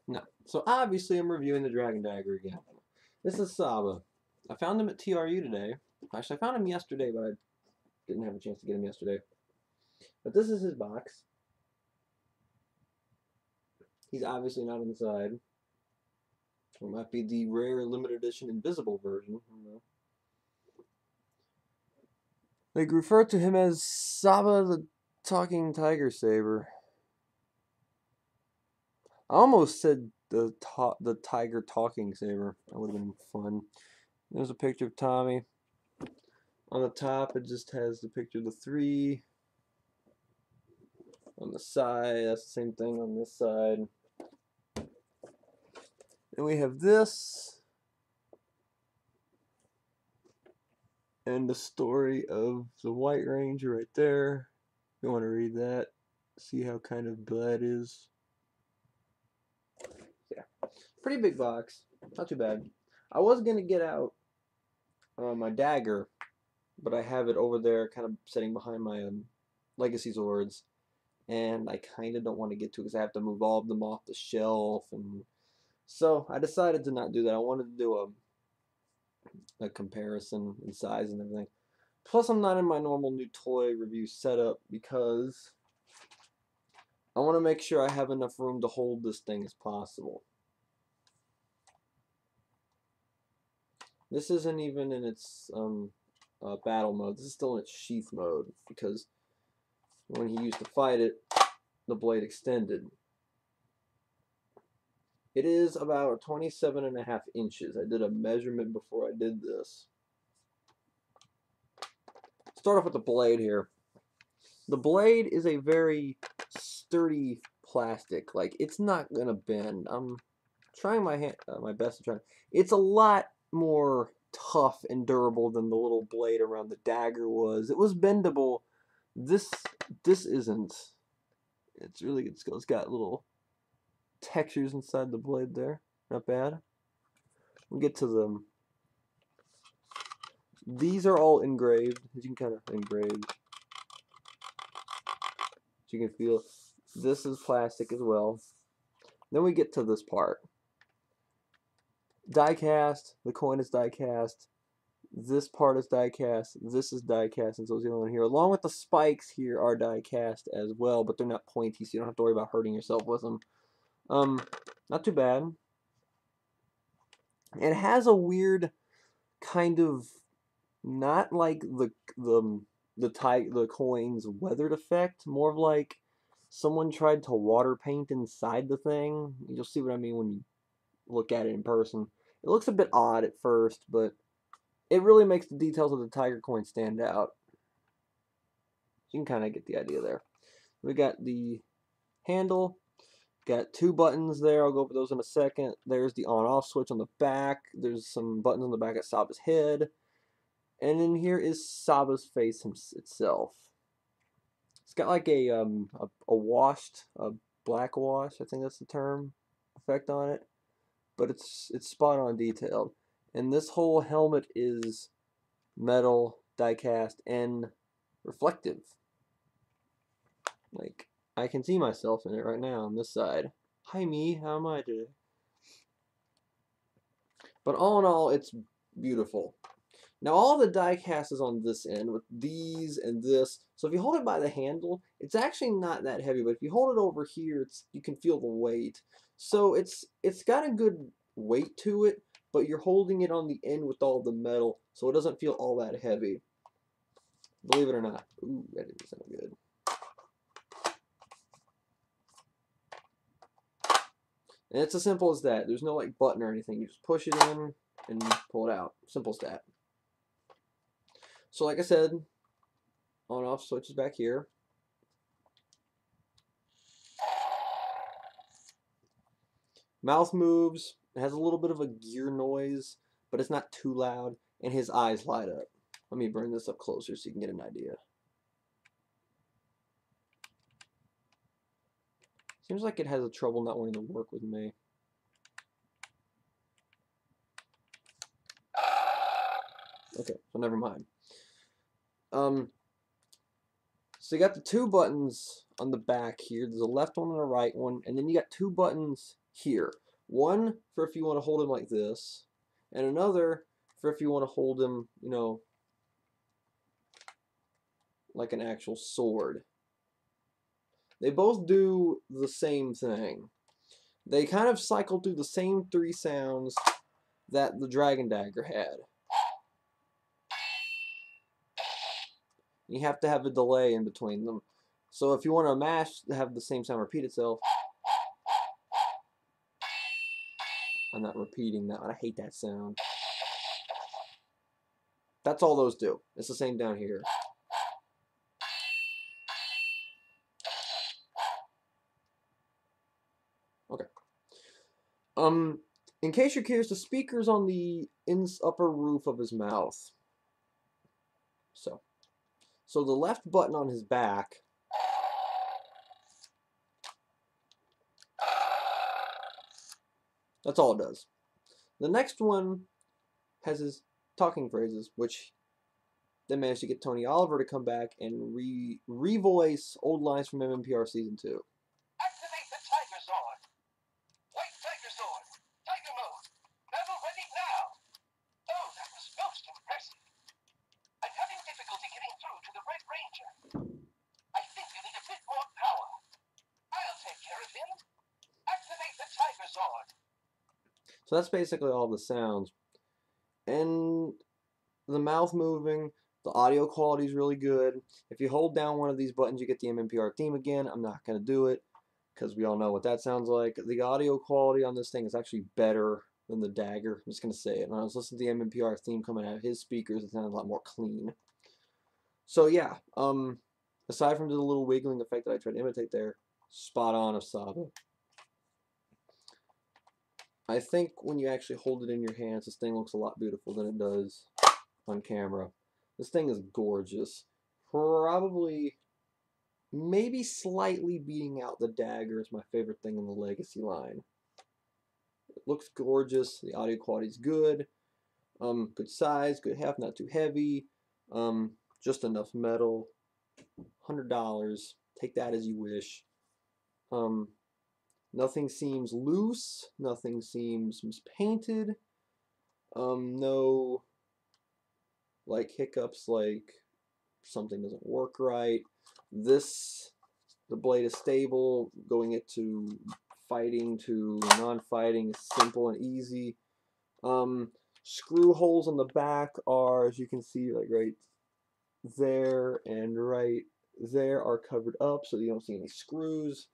No. So obviously I'm reviewing the Dragon Dagger again. This is Saba. I found him at TRU today. Actually, I found him yesterday, but I didn't have a chance to get him yesterday. But this is his box. He's obviously not inside. It might be the rare limited edition invisible version. I don't know. They refer to him as Saba the Talking Tiger Saber. I almost said the Tiger Talking Saber. That would have been fun. There's a picture of Tommy. On the top, it just has the picture of the three. On the side, that's the same thing on this side. And we have this. And the story of the White Ranger right there. If you want to read that, see how kind of bad it is. Yeah, pretty big box. Not too bad. I was going to get out my dagger, but I have it over there kind of sitting behind my Legacy Swords. And I kind of don't want to get to it because I have to move all of them off the shelf. And so I decided to not do that. I wanted to do a comparison in size and everything. Plus, I'm not in my normal new toy review setup because I want to make sure I have enough room to hold this thing as possible. This isn't even in its battle mode. This is still in its sheath mode because when he used to fight it, the blade extended. It is about 27.5 inches. I did a measurement before I did this. Start off with the blade here. The blade is a very sturdy plastic. Like, it's not gonna bend. I'm trying my best to try. It's a lot more tough and durable than the little blade around the dagger was. It was bendable. This isn't. It's really good. It's got little textures inside the blade there. Not bad. We'll get to them. These are all engraved. As you can kind of engrave. So you can feel. This is plastic as well. Then we get to this part. Die cast. The coin is die cast. This part is die cast. This is die cast, and so is the other one here. Along with the spikes here are die cast as well, but they're not pointy, so you don't have to worry about hurting yourself with them. Not too bad. It has a weird kind of, not like the coin's weathered effect, more of like someone tried to water paint inside the thing. You'll see what I mean when you look at it in person. It looks a bit odd at first, but it really makes the details of the tiger coin stand out. You can kind of get the idea there. We got the handle. Got two buttons there. I'll go over those in a second. There's the on-off switch on the back. There's some buttons on the back of Saba's head. And then here is Saba's face itself. It's got like a black wash, I think that's the term, effect on it. But it's spot on detailed. And this whole helmet is metal, die cast, and reflective. Like, I can see myself in it right now on this side. Hi me, how am I today? But all in all, it's beautiful. Now all the die cast is on this end with these and this. So if you hold it by the handle, it's actually not that heavy. But if you hold it over here, you can feel the weight. So it's got a good weight to it, but you're holding it on the end with all the metal, so it doesn't feel all that heavy. Believe it or not. Ooh, that didn't sound good. And it's as simple as that. There's no like button or anything. You just push it in and pull it out. Simple as that. So like I said, on off switch is back here. Mouth moves. It has a little bit of a gear noise, but it's not too loud. And his eyes light up. Let me bring this up closer so you can get an idea. Seems like it has a trouble not wanting to work with me. Okay, so never mind. So you got the two buttons on the back here. There's a left one and a right one, and then you got two buttons here. One for if you want to hold him like this, and another for if you want to hold him, you know, like an actual sword. They both do the same thing. They kind of cycle through the same three sounds that the Dragon Dagger had. You have to have a delay in between them. So if you want to mash to have the same sound repeat itself, I'm not repeating that. I hate that sound. That's all those do. It's the same down here. Okay. In case you're curious, the speaker's on the upper roof of his mouth. So the left button on his back that's all it does. The next one has his talking phrases, which they managed to get Tony Oliver to come back and revoice old lines from MMPR Season 2. Activate the Tiger Sword. White Tiger Sword. Tiger mode. Battle ready now. Oh, that was most impressive. I'm having difficulty getting through to the Red Ranger. I think you need a bit more power. I'll take care of him. Activate the Tiger Sword. So that's basically all the sounds. And the mouth moving, the audio quality is really good. If you hold down one of these buttons, you get the MMPR theme again. I'm not going to do it because we all know what that sounds like. The audio quality on this thing is actually better than the Dagger. I'm just going to say it. When I was listening to the MMPR theme coming out of his speakers, it sounded a lot more clean. So yeah, aside from the little wiggling effect that I tried to imitate there, spot on of Saba. I think when you actually hold it in your hands, this thing looks a lot beautiful than it does on camera. This thing is gorgeous. Probably, maybe slightly beating out the Dagger is my favorite thing in the Legacy line. It looks gorgeous. The audio quality is good. Good size, good heft, not too heavy. Just enough metal. $100. Take that as you wish. Nothing seems loose. Nothing seems mispainted. No like hiccups like something doesn't work right. The blade is stable. Going it to fighting to non-fighting is simple and easy. Screw holes on the back are, as you can see, like right there and right there are covered up so you don't see any screws.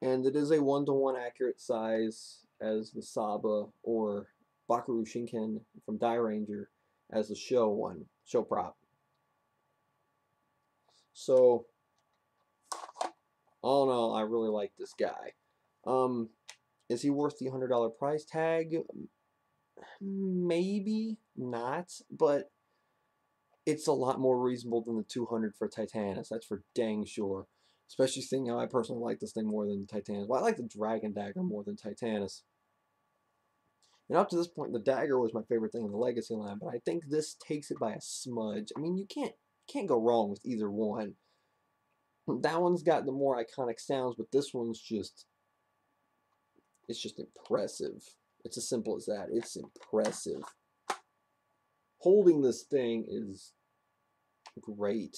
And it is a 1-to-1 accurate size as the Saba or Bakaru Shinken from Die Ranger as the show prop. So, all in all, I really like this guy. Is he worth the $100 price tag? Maybe not, but it's a lot more reasonable than the $200 for Titanus. That's for dang sure. Especially seeing how I personally like this thing more than Titanus. Well, I like the Dragon Dagger more than Titanus. And up to this point, the Dagger was my favorite thing in the Legacy line, but I think this takes it by a smudge. I mean, you can't go wrong with either one. That one's got the more iconic sounds, but this one's it's just impressive. It's as simple as that. It's impressive. Holding this thing is great.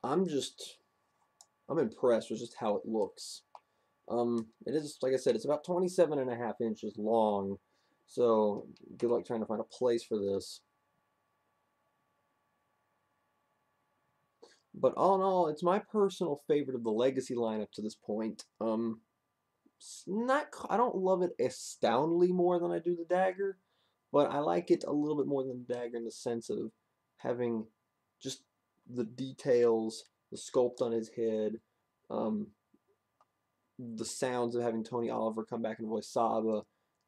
I'm impressed with just how it looks. It is, like I said, it's about 27.5 inches long. So good luck trying to find a place for this. But all in all, it's my personal favorite of the Legacy lineup to this point. I don't love it astoundingly more than I do the Dagger, but I like it a little bit more than the Dagger in the sense of having just the details, the sculpt on his head, the sounds of having Tony Oliver come back and voice Saba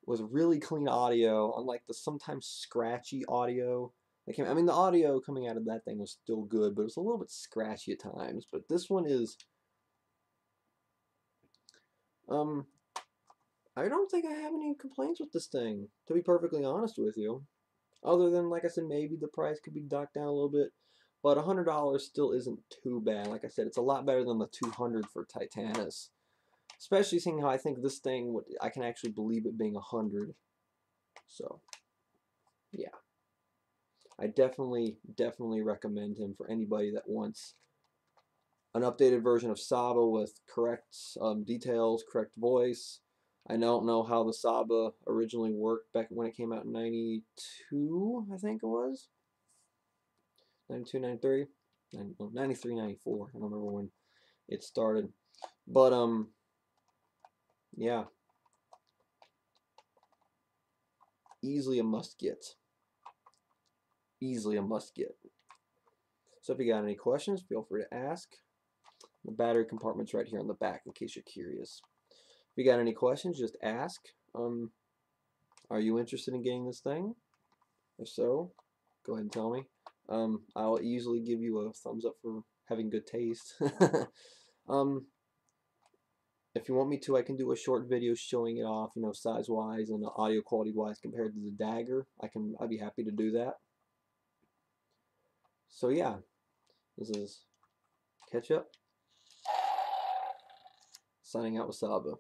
was really clean audio, unlike the sometimes scratchy audio. I mean, the audio coming out of that thing was still good, but it was a little bit scratchy at times. But this one is, I don't think I have any complaints with this thing, to be perfectly honest with you. Other than, like I said, maybe the price could be docked down a little bit, but $100 still isn't too bad. Like I said, it's a lot better than the 200 for Titanus. Especially seeing how I think this thing would, I can actually believe it being 100. So, yeah. I definitely recommend him for anybody that wants an updated version of Saba with correct details, correct voice. I don't know how the Saba originally worked back when it came out in 92, I think it was. 92, 93, 93, 94. I don't remember when it started. But, yeah, easily a must get. Easily a must get. So if you got any questions, feel free to ask. The battery compartment's right here on the back in case you're curious. If you got any questions, just ask. Are you interested in getting this thing? If so, go ahead and tell me. I'll easily give you a thumbs up for having good taste. um, if you want me to, I can do a short video showing it off, you know, size-wise and audio quality-wise compared to the Dagger. I'd be happy to do that. So yeah, this is Ketchup signing out with Saba.